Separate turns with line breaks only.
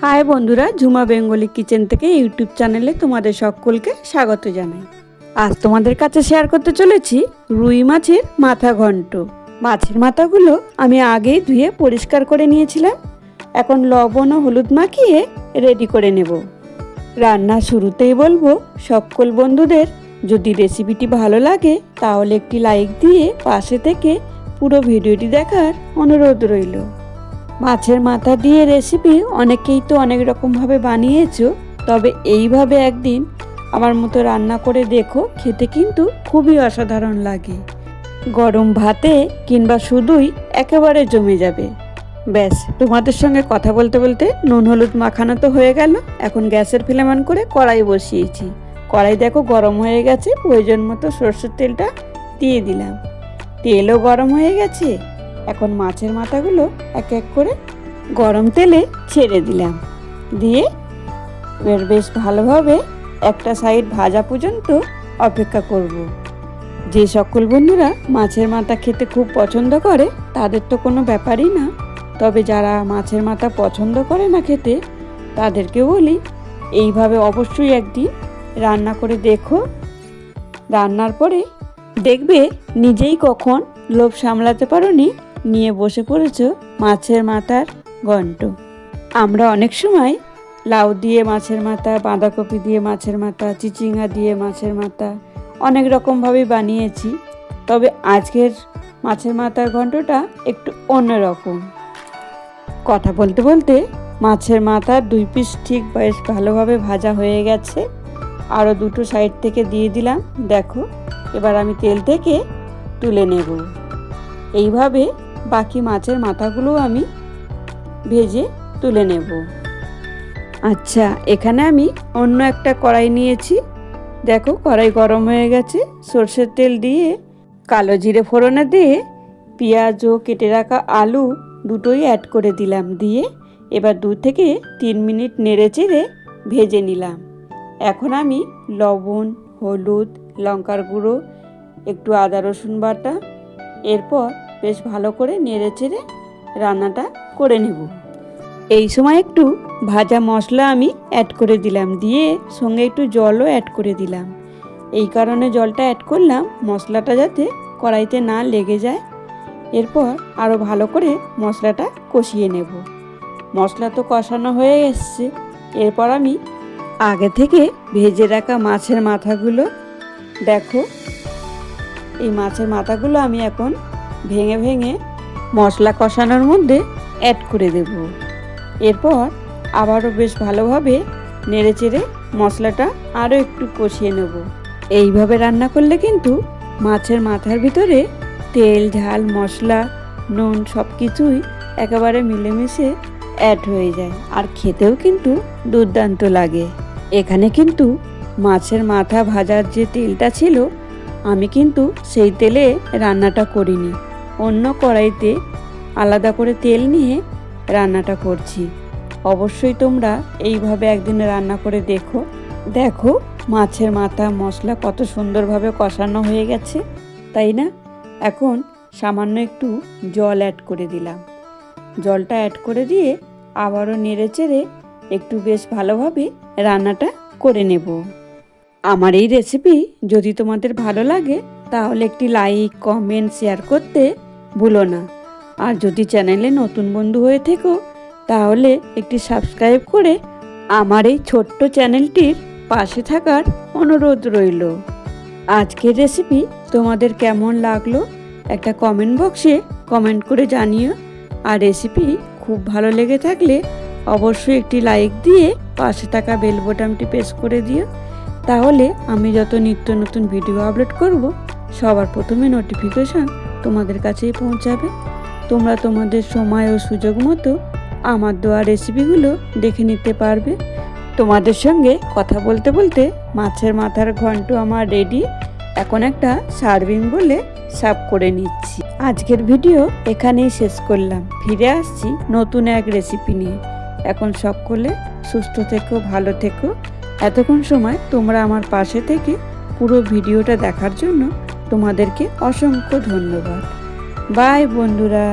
High বন্ধুরা, Jhuma Bengali kitchen থেকে YouTube চ্যানেলে তোমাদের সকলকে স্বাগত জানাই। আজ তোমাদের কাছে শেয়ার করতে চলেছি রুই মাছের মাথা ঘন্ট। মাছের মাথাগুলো আমি আগেই ধুয়ে পরিষ্কার করে নিয়েছিলাম। এখন লবণ ও হলুদ মাখিয়ে রেডি করে নেব। রান্না শুরুতেই বলবো সকল বন্ধুদের যদি রেসিপিটি ভালো লাগে তাহলে একটি লাইক দিয়ে পাশে থেকে পুরো ভিডিওটি দেখার অনুরোধ রইল। মাছের মাথা দিয়ে রেসিপি অনেকেই তো অনেক রকমভাবে বানিয়েছো, তবে এইভাবে একদিন আমার মতো রান্না করে দেখো, খেতে কিন্তু খুবই অসাধারণ লাগে। গরম ভাতে কিংবা শুধুই একেবারে জমে যাবে। ব্যাস, তোমাদের সঙ্গে কথা বলতে বলতে নুন হলুদ মাখানো তো হয়ে গেল। এখন গ্যাসের ফ্লেম অন করে কড়াই বসিয়েছি। কড়াই দেখো গরম হয়ে গেছে, প্রয়োজন মতো সরষের তেলটা দিয়ে দিলাম। তেলও গরম হয়ে গেছে। এখন মাছের মাথাগুলো এক এক করে গরম তেলে ছেড়ে দিলাম। দিয়ে বেশ ভালোভাবে একটা সাইড ভাজা পর্যন্ত অপেক্ষা করব। যে সকল বন্ধুরা মাছের মাথা খেতে খুব পছন্দ করে তাদের তো কোনো ব্যাপারই না, তবে যারা মাছের মাথা পছন্দ করে না খেতে তাদেরকে বলি এইভাবে অবশ্যই একদিন রান্না করে দেখো। রান্নার পরে দেখবে নিজেই কখন লোভ সামলাতে পারোনি, নিয়ে বসে পড়েছো মাছের মাথার ঘন্ট। আমরা অনেক সময় লাউ দিয়ে মাছের মাথা, বাঁধাকপি দিয়ে মাছের মাথা, চিচিঙ্গা দিয়ে মাছের মাথা অনেক রকমভাবে বানিয়েছি, তবে আজকের মাছের মাথার ঘন্টটা একটু অন্যরকম। কথা বলতে বলতে মাছের মাথার 2 পিস ঠিক বেশ ভালোভাবে ভাজা হয়ে গেছে। আরও দুটো সাইড থেকে দিয়ে দিলাম। দেখো, এবার আমি তেল থেকে তুলে নেব। এইভাবে বাকি মাছের মাথাগুলো আমি ভেজে তুলে নেব। আচ্ছা, এখানে আমি অন্য একটা কড়াই নিয়েছি। দেখো, কড়াই গরম হয়ে গেছে। সরষের তেল দিয়ে কালো জিরে ফোড়নে দিয়ে পেঁয়াজ ও কেটে রাখা আলু দুটোই অ্যাড করে দিলাম। দিয়ে এবার 2 থেকে 3 মিনিট নেড়ে চেড়ে ভেজে নিলাম। এখন আমি লবণ, হলুদ, লঙ্কার গুঁড়ো, একটু আদা রসুন বাটা, এরপর বেশ ভালো করে নেড়ে চেড়ে রান্নাটা করে নেব। এই সময় একটু ভাজা মশলা আমি অ্যাড করে দিলাম। দিয়ে সঙ্গে একটু জলও অ্যাড করে দিলাম। এই কারণে জলটা অ্যাড করলাম মশলাটা যাতে কড়াইতে না লেগে যায়। এরপর আরও ভালো করে মশলাটা কষিয়ে নেব। মশলা তো কষানো হয়ে এসছে। এরপর আমি আগে থেকে ভেজে রাখা মাছের মাথাগুলো, দেখো এই মাছের মাথাগুলো আমি এখন ভেঙে ভেঙে মশলা কষানোর মধ্যে অ্যাড করে দেব। এরপর আবারও বেশ ভালোভাবে নেড়ে চেড়ে মশলাটা আরও একটু কষিয়ে নেব। এইভাবে রান্না করলে কিন্তু মাছের মাথার ভিতরে তেল, ঝাল, মশলা, নুন সব কিছুই একেবারে মিলেমিশে অ্যাড হয়ে যায়, আর খেতেও কিন্তু দুর্দান্ত লাগে। এখানে কিন্তু মাছের মাথা ভাজার যে তেলটা ছিল, আমি কিন্তু সেই তেলে রান্নাটা করিনি। অন্য কড়াইতে আলাদা করে তেল নিয়ে রান্নাটা করছি। অবশ্যই তোমরা এইভাবে একদিন রান্না করে দেখো। দেখো, মাছের মাথা মশলা কত সুন্দরভাবে কষানো হয়ে গেছে, তাই না? এখন সামান্য একটু জল অ্যাড করে দিলাম। জলটা অ্যাড করে দিয়ে আবারও নেড়ে চেড়ে একটু বেশ ভালোভাবে রান্নাটা করে নেব। আমার এই রেসিপি যদি তোমাদের ভালো লাগে তাহলে একটি লাইক, কমেন্ট, শেয়ার করতে ভুলো না। আর যদি চ্যানেলে নতুন বন্ধু হয়ে থেকো তাহলে একটি সাবস্ক্রাইব করে আমার এই ছোট্ট চ্যানেলটির পাশে থাকার অনুরোধ রইল। আজকের রেসিপি তোমাদের কেমন লাগলো একটা কমেন্ট বক্সে কমেন্ট করে জানিও। আর রেসিপি খুব ভালো লেগে থাকলে অবশ্যই একটি লাইক দিয়ে পাশে থাকা বেল বোতামটি প্রেস করে দিও। তাহলে আমি যত নিত্য নতুন ভিডিও আপলোড করব সবার প্রথমে নোটিফিকেশন তোমাদের কাছেই পৌঁছাবে। তোমরা তোমাদের সময় ও সুযোগ মতো আমার দেওয়া রেসিপিগুলো দেখে নিতে পারবে। তোমাদের সঙ্গে কথা বলতে বলতে মাছের মাথার ঘন্ট আমার রেডি। এখন একটা সার্ভিং বলে সার্ভ করে নিচ্ছি। আজকের ভিডিও এখানেই শেষ করলাম। ফিরে আসছি নতুন এক রেসিপি নিয়ে। এখন সকলে সুস্থ থেকো, ভালো থেকো। এতক্ষণ সময় তোমরা আমার পাশে থেকে পুরো ভিডিওটা দেখার জন্য তোমাদেরকে অসংখ্য ধন্যবাদ। বাই বন্ধুরা।